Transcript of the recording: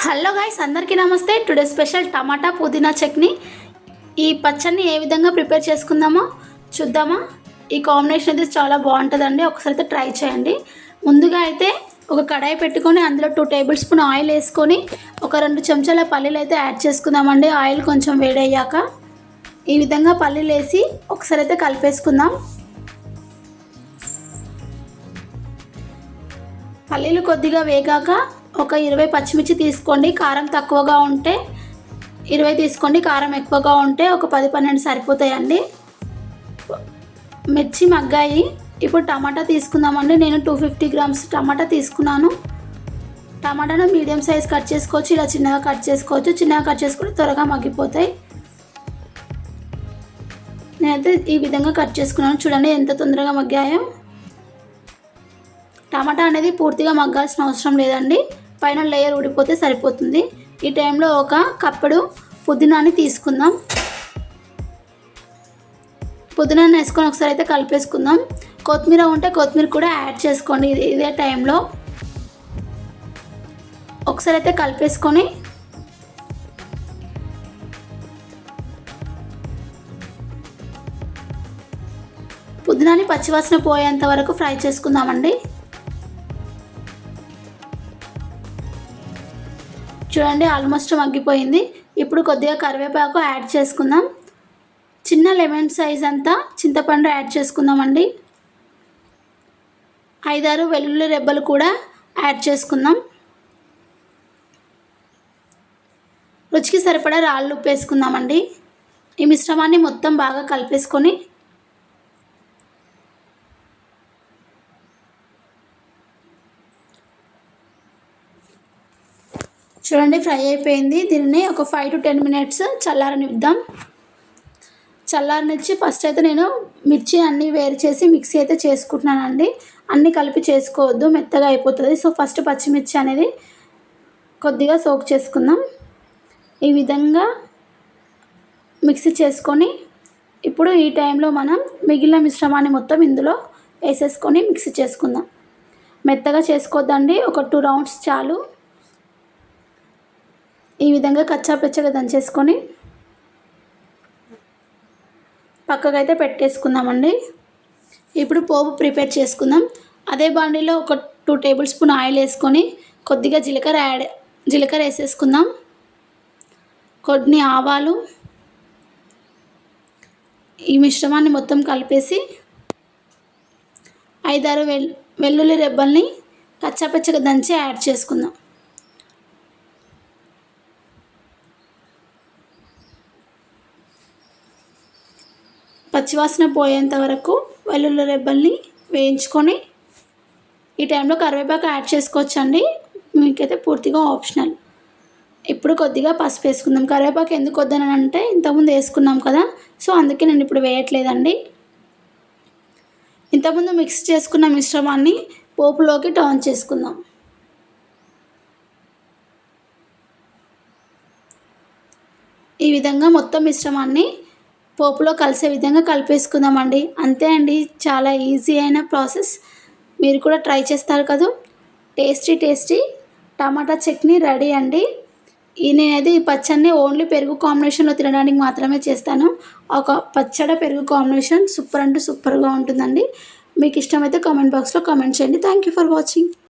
Hello guys, అందరికీ నమస్తే. Today special టమాటా పుదీనా చట్నీ. ఈ పచ్చడిని ఏ విధంగా ప్రిపేర్ చేసుకుందామో చూద్దామా. ఈ కాంబినేషన్ అయితే చాలా బాగుంటుందండి. ఒకసారి అయితే ట్రై చేయండి. ముందుగా అయితే ఒక కడాయి పెట్టుకొని అందులో 2 టేబుల్ స్పూన్ ఆయిల్ వేసుకొని ఒక 2 చెంచాల పల్లీలు అయితే యాడ్ చేసుకుందామండి. ఆయిల్ కొంచెం వేడయ్యాక ఈ విధంగా పల్లీలు వేసి ఒకసారి అయితే కలిపేసుకుందాం. పల్లీలు కొద్దిగా వేగాక ఒక 20 పచ్చిమిర్చి తీసుకోండి. కారం తక్కువగా ఉంటే 20 తీసుకోండి, కారం ఎక్కువగా ఉంటే ఒక 10-12 సరిపోతాయండి. మిర్చి మగ్గాయి. ఇప్పుడు టమాటా తీసుకుందామండి. నేను 250 గ్రామ్స్ టమాటా తీసుకున్నాను. టమాటాను మీడియం సైజ్ కట్ చేసుకోవచ్చు, ఇలా చిన్నగా కట్ చేసుకోవచ్చు. చిన్నగా కట్ చేసుకుంటే త్వరగా మగ్గిపోతాయి. నేనైతే ఈ విధంగా కట్ చేసుకున్నాను. చూడండి ఎంత తొందరగా మగ్గాయో. టమాటా అనేది పూర్తిగా మగ్గాల్సిన అవసరం లేదండి, పైన లేయర్ ఊడిపోతే సరిపోతుంది. ఈ టైంలో ఒక కప్పుడు పుదీనాని తీసుకుందాం. పుదీనాని వేసుకొని ఒకసారి అయితే కలిపేసుకుందాం. కొత్తిమీర ఉంటే కొత్తిమీర కూడా యాడ్ చేసుకోండి. ఇదే టైంలో ఒకసారి అయితే కలిపేసుకొని పుదీనాని పచ్చివాసన పోయేంత వరకు ఫ్రై చేసుకుందామండి. చూడండి ఆల్మోస్ట్ మగ్గిపోయింది. ఇప్పుడు కొద్దిగా కరివేపాకు యాడ్ చేసుకుందాం. చిన్న లెమన్ సైజ్ అంతా చింతపండు యాడ్ చేసుకుందామండి. 5-6 వెల్లుల్లి రెబ్బలు కూడా యాడ్ చేసుకుందాం. రుచికి సరిపడా రాళ్ళు ఉప్పు వేసుకుందామండి. ఈ మిశ్రమాన్ని మొత్తం బాగా కలిపేసుకొని చూడండి ఫ్రై అయిపోయింది. దీన్ని ఒక 5 to 10 మినిట్స్ చల్లారనిద్దాం. చల్లారనిచ్చి ఫస్ట్ అయితే నేను మిర్చి అన్నీ వేరు చేసి మిక్సీ అయితే చేసుకుంటున్నానండి. అన్నీ కలిపి చేసుకోవద్దు, మెత్తగా అయిపోతుంది. సో ఫస్ట్ పచ్చిమిర్చి అనేది కొద్దిగా సోక్ చేసుకుందాం. ఈ విధంగా మిక్సీ చేసుకొని ఇప్పుడు ఈ టైంలో మనం మిగిలిన మిశ్రమాన్ని మొత్తం ఇందులో వేసేసుకొని మిక్సీ చేసుకుందాం. మెత్తగా చేసుకోవద్దండి, ఒక 2 రౌండ్స్ చాలు. ఈ విధంగా కచ్చా పచ్చగా దంచేసుకొని పక్కకైతే పెట్టేసుకుందామండి. ఇప్పుడు పోపు ప్రిపేర్ చేసుకుందాం. అదే బాండీలో ఒక 2 టేబుల్ స్పూన్ ఆయిల్ వేసుకొని కొద్దిగా జీలకర్ర వేసేసుకుందాం. కొన్ని ఆవాలు, ఈ మిశ్రమాన్ని మొత్తం కలిపేసి 5-6 వెల్లుల్లి రెబ్బల్ని కచ్చాపచ్చగా దంచి యాడ్ చేసుకుందాం. పచ్చివాసన పోయేంత వరకు వెల్లుల్లి రెబ్బల్ని వేయించుకొని ఈ టైంలో కరివేపాకు యాడ్ చేసుకోవచ్చండి. మీకైతే పూర్తిగా ఆప్షనల్. ఇప్పుడు కొద్దిగా పసుపు వేసుకుందాం. కరివేపాకు ఎందుకు వద్దనంటే ఇంతకుముందు వేసుకున్నాం కదా, సో అందుకే నేను ఇప్పుడు వేయట్లేదండి. ఇంతకుముందు మిక్స్ చేసుకున్న మిశ్రమాన్ని పోపులోకి టర్న్ చేసుకుందాం. ఈ విధంగా మొత్తం మిశ్రమాన్ని పోపులో కలిసే విధంగా కలిపేసుకుందామండి. అంతే అండి, చాలా ఈజీ అయిన ప్రాసెస్. మీరు కూడా ట్రై చేస్తారు కదా. టేస్టీ టమాటా చట్నీ రెడీ అండి. నేనైతే ఈ పచ్చడిని ఓన్లీ పెరుగు కాంబినేషన్లో తినడానికి మాత్రమే చేస్తాను. ఒక పచ్చడి పెరుగు కాంబినేషన్ సూపర్ అంటే సూపర్గా ఉంటుందండి. మీకు ఇష్టమైతే కామెంట్ బాక్స్లో కామెంట్ చేయండి. Thank you for watching.